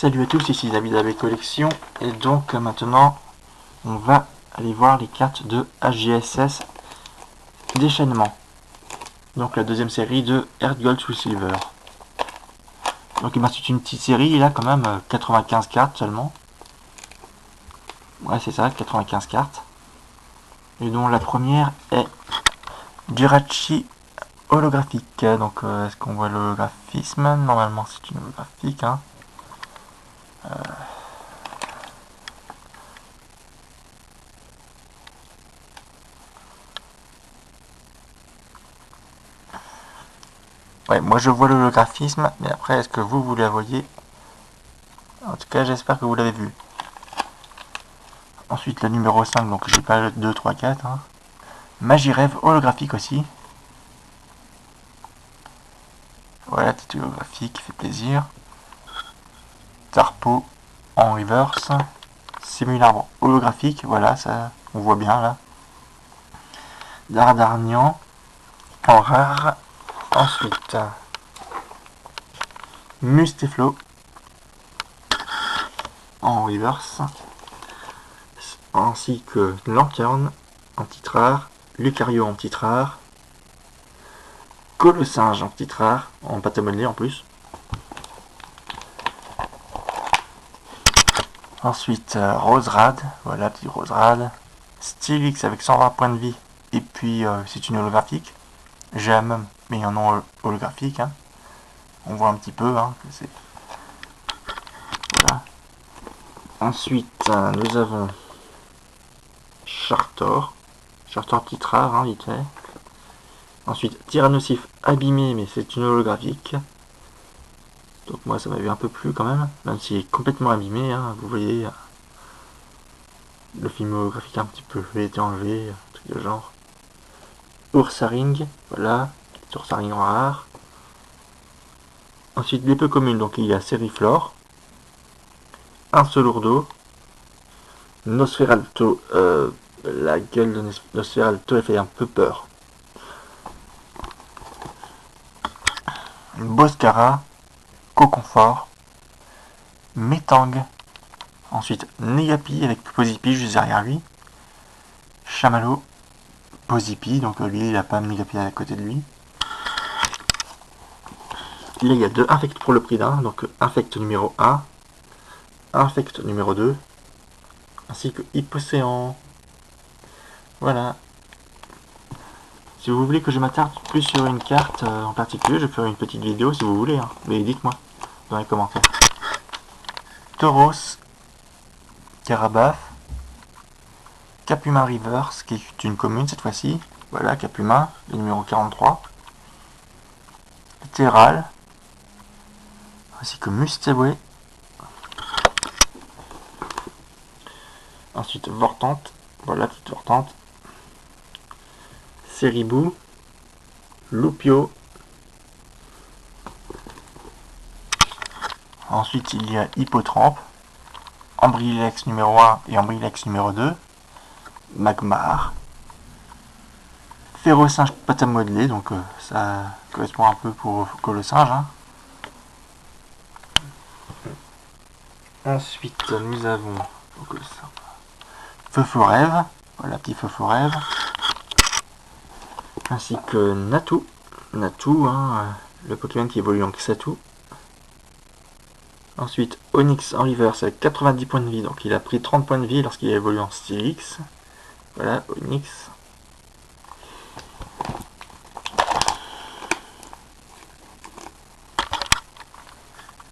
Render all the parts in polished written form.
Salut à tous, ici David AB Collection, et donc maintenant on va aller voir les cartes de HGSS déchaînement. Donc la deuxième série de Heart Gold Soul Silver. Donc c'est une petite série, il a quand même 95 cartes seulement. Ouais, c'est ça, 95 cartes. Et dont la première est Jirachi holographique. Donc est-ce qu'on voit l'holographisme? Normalement c'est une holographique, hein. Ouais, moi je vois l'holographisme, mais après est-ce que vous la voyez? En tout cas j'espère que vous l'avez vu. Ensuite le numéro 5, donc j'ai pas le 2, 3, 4. Hein. Magie rêve holographique aussi. Voilà, petit holographique qui fait plaisir. Tarpo en reverse. Simularbre holographique, voilà, ça on voit bien là. Dardarnian en rare. Ensuite Mustéflo en reverse. Ainsi que Lanterne en titre rare. Lucario en titre rare. Colossinge en titre rare, en pâte à modeler en plus. Ensuite, Roserad, voilà, petit Roserad. Stylix avec 120 points de vie, et puis c'est une holographique. GM, mais il y en a holographique. Hein. On voit un petit peu hein, que c'est. Voilà. Ensuite, nous avons Chartor. Chartor titre rare, hein, vite fait. Ensuite, Tyrannosif abîmé, mais c'est une holographique. Donc moi ça m'avait un peu plu quand même s'il est complètement abîmé, hein, vous voyez, le film holographique un petit peu été enlevé, un truc de genre. Ursaring, voilà, Ursaring en rare. Ensuite les peu communes, donc il y a Seriflore, un Selourdo, Nosferalto, la gueule de Nosferalto elle fait un peu peur. Boscara, Coconfort, Metang, ensuite Negapi avec Posipi juste derrière lui, Chamallow, Posipi, donc lui il a pas Negapi à côté de lui. Là il y a deux infects pour le prix d'un, donc infect numéro 1, infect numéro 2, ainsi que Hypocéan. Voilà. Si vous voulez que je m'attarde plus sur une carte en particulier, je ferai une petite vidéo si vous voulez, hein. Mais dites-moi dans les commentaires. Tauros, Carabaf, Capuma Reverse, qui est une commune cette fois-ci. Voilà, Capuma, le numéro 43. Terral, ainsi que Mustéboué. Ensuite Vortante, voilà, petite Vortante. Seribou, Lupio. Ensuite il y a Hippotrampe, Ambrilex numéro 1 et Ambrilex numéro 2. Magmar. Férocinge pâte à modeler, donc ça correspond un peu pour Colossinge. Hein. Ensuite nous avons Feu Rêve, voilà petit Feu Rêve, ainsi que Natu, hein, le Pokémon qui évolue en Xatu. Ensuite Onyx en reverse avec 90 points de vie, donc il a pris 30 points de vie lorsqu'il a évolué en Stylix. Voilà, Onyx.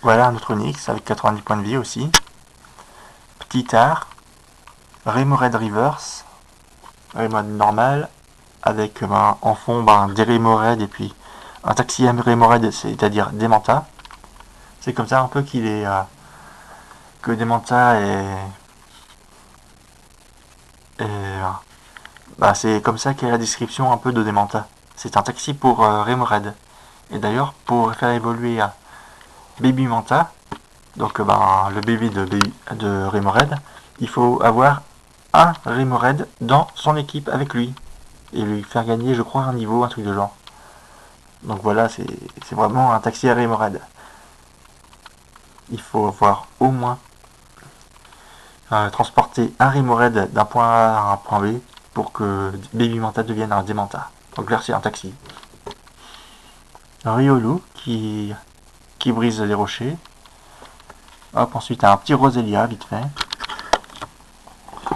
Voilà un autre Onyx avec 90 points de vie aussi. Petit Art, Remoraid Reverse, Remoraid normal, avec en fond des Remoraid et puis un taxi Remoraid, c'est-à-dire Demanta. C'est comme ça un peu qu'il est que Demanta c'est comme ça qu'est la description un peu de Demanta. C'est un taxi pour Remoraid. Et d'ailleurs pour faire évoluer Baby Manta, donc le bébé de Remoraid, il faut avoir un Remoraid dans son équipe avec lui et lui faire gagner, je crois, un niveau, un truc de genre. Donc voilà, c'est vraiment un taxi à Remoraid. il faut avoir au moins transporter un Remoraid d'un point A à un point B pour que Baby Manta devienne un Démenta. Donc là c'est un taxi. Un Riolu qui brise les rochers. Hop, ensuite un petit Roselia vite fait.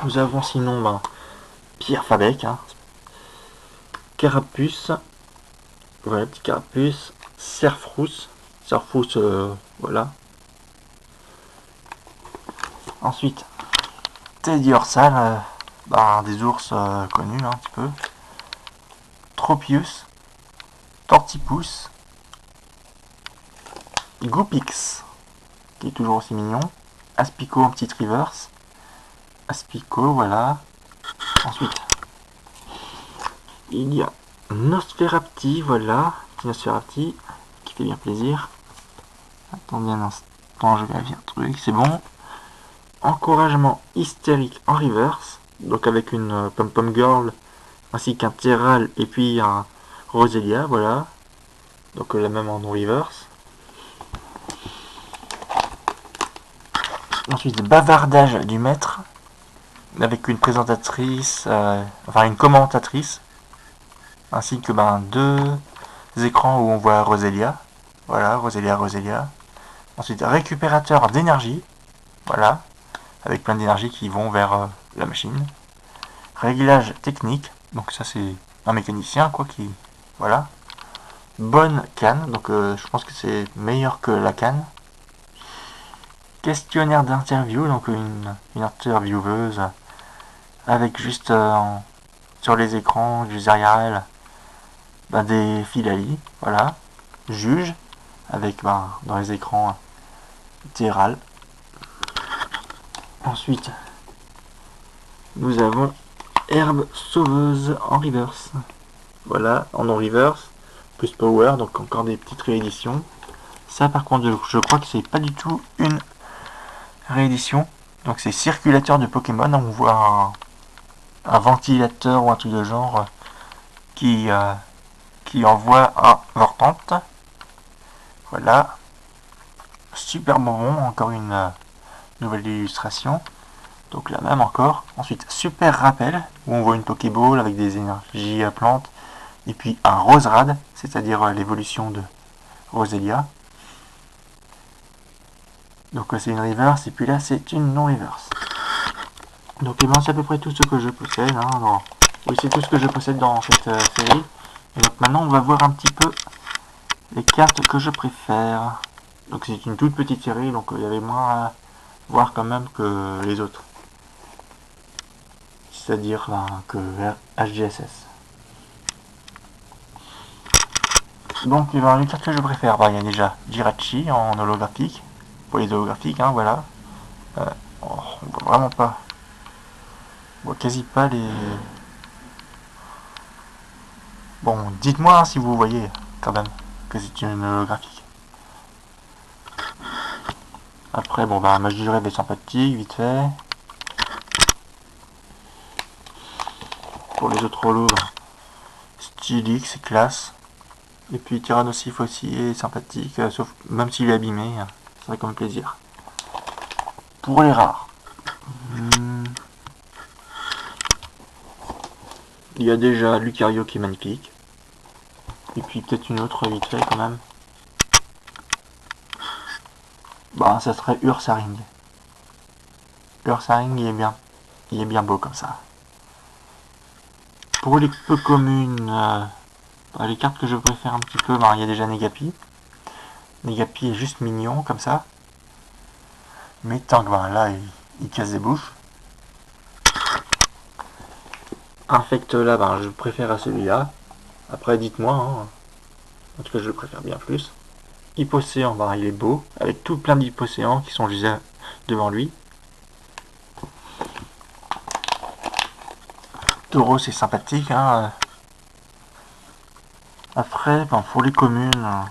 Nous avons sinon Pierre Fabec, hein. Carapuce, voilà, petit Carapuce, Cerfrousse, voilà. Ensuite, Teddy Orsal, des ours connus un petit peu. Tropius, Tortipousse, Goopix, qui est toujours aussi mignon. Aspico en petite reverse. Aspico, voilà. Ensuite, il y a Nosferapti, voilà. Petit Nosferapti, qui fait bien plaisir. Attendez un instant, je vérifie un truc, c'est bon. Encouragement hystérique en reverse, donc avec une pom-pom girl, ainsi qu'un Terral et puis un Roselia, voilà. Donc la même en reverse. Ensuite, bavardage du maître, avec une présentatrice, une commentatrice, ainsi que deux écrans où on voit Roselia. Voilà, Roselia. Ensuite, récupérateur d'énergie, voilà, avec plein d'énergie qui vont vers la machine. Réglage technique, donc ça c'est un mécanicien quoi qui, voilà. Bonne canne, donc je pense que c'est meilleur que la canne. Questionnaire d'interview, donc une intervieweuse avec juste sur les écrans, juste derrière elle, des filali, voilà. Juge, avec dans les écrans Terral. Ensuite, nous avons Herbe sauveuse en reverse. Voilà, en non-reverse, plus power, donc encore des petites rééditions. Ça par contre, je crois que c'est pas du tout une réédition. Donc c'est circulateur de Pokémon, on voit un ventilateur ou un truc de genre qui envoie un Vortante. Voilà. Super bonbon, encore une nouvelle illustration. Donc la même encore. Ensuite, super rappel, où on voit une Pokéball avec des énergies plantes. Et puis un Roserad, c'est-à-dire l'évolution de Roselia. Donc c'est une reverse, et puis là c'est une non-reverse. Donc c'est à peu près tout ce que je possède. Oui, c'est tout ce que je possède dans cette série. Et donc maintenant on va voir un petit peu les cartes que je préfère. Donc c'est une toute petite série, donc il y avait moins à voir quand même que les autres. C'est-à-dire que HGSS. Donc les cartes que je préfère, il y a déjà Jirachi en holographique. Pour les holographiques, voilà. On voit vraiment pas. On voit quasi pas les... Bon, dites-moi si vous voyez quand même que c'est une holographique. Après, Mage du Rêve est sympathique, vite fait. Pour les autres holos, stylique, c'est classe. Et puis Tyrannosif aussi est sympathique, sauf même s'il est abîmé, ça serait comme plaisir. Pour les rares, il y a déjà Lucario qui est magnifique. Et puis peut-être une autre vite fait quand même. Ça serait Ursaring. Ursaring, il est bien beau comme ça. Pour les peu communes, les cartes que je préfère un petit peu, il y a déjà Negapi. Negapi est juste mignon comme ça. Mais tant que là, il casse des bouches. Infect là, je préfère à celui-là. Après, dites-moi. En tout cas, je le préfère bien plus. Hippocéan, il est beau. Avec tout plein d'Hippocéans qui sont juste devant lui. Taureau, c'est sympathique. Après, pour les communes,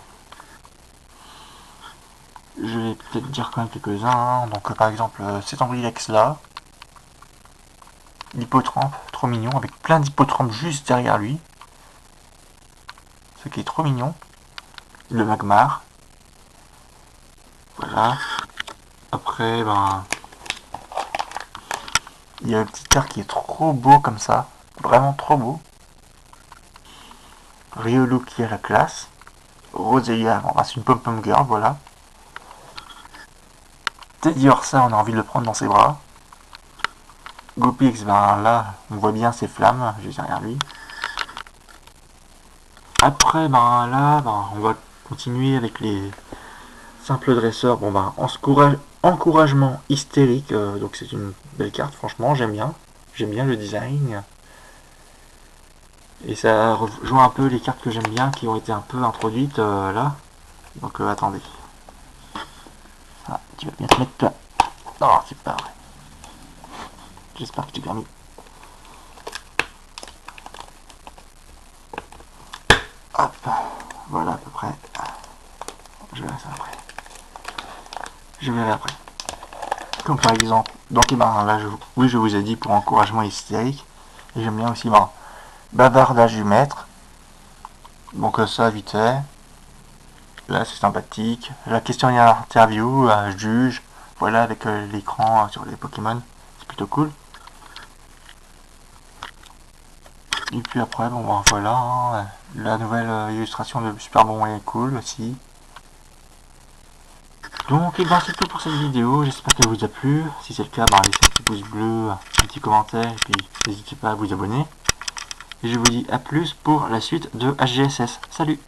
je vais peut-être dire quand même quelques-uns. Donc, par exemple, cet Ambrilex là. L'hippotrampe, trop mignon, avec plein d'hippotrampes juste derrière lui. Ce qui est trop mignon. Le Magmar. Voilà. Après, ben, il y a le petit cart qui est trop beau comme ça, vraiment trop beau. Riolu qui est la classe. Roselia, bon, c'est une pom-pom girl, voilà. Teddy Orsa, on a envie de le prendre dans ses bras. Gopix, ben là, on voit bien ses flammes, juste derrière lui. Après, ben là, ben, on va continuer avec les simples dresseurs. Bon, ben, encouragement hystérique, donc c'est une belle carte, franchement, j'aime bien. J'aime bien le design. Et ça rejoint un peu les cartes que j'aime bien qui ont été un peu introduites là. Donc attendez. Ah, tu vas bien te mettre là. Non, c'est pas vrai. J'espère que tu bien mis. Hop, voilà à peu près. Je verrai ça après. Je verrai après. Comme par exemple, donc ben, là, oui, je vous ai dit pour encouragement hystérique. Et j'aime bien aussi bavardage du maître. Donc ça, vite fait. Là, c'est sympathique. La question et interview, juge. Voilà, avec l'écran sur les Pokémon. C'est plutôt cool. Et puis après, bon ben voilà, hein, la nouvelle illustration de Super Bon est cool aussi. Donc et ben c'est tout pour cette vidéo, j'espère qu'elle vous a plu. Si c'est le cas, ben, laissez un petit pouce bleu, un petit commentaire, et puis n'hésitez pas à vous abonner. Et je vous dis à plus pour la suite de HGSS. Salut!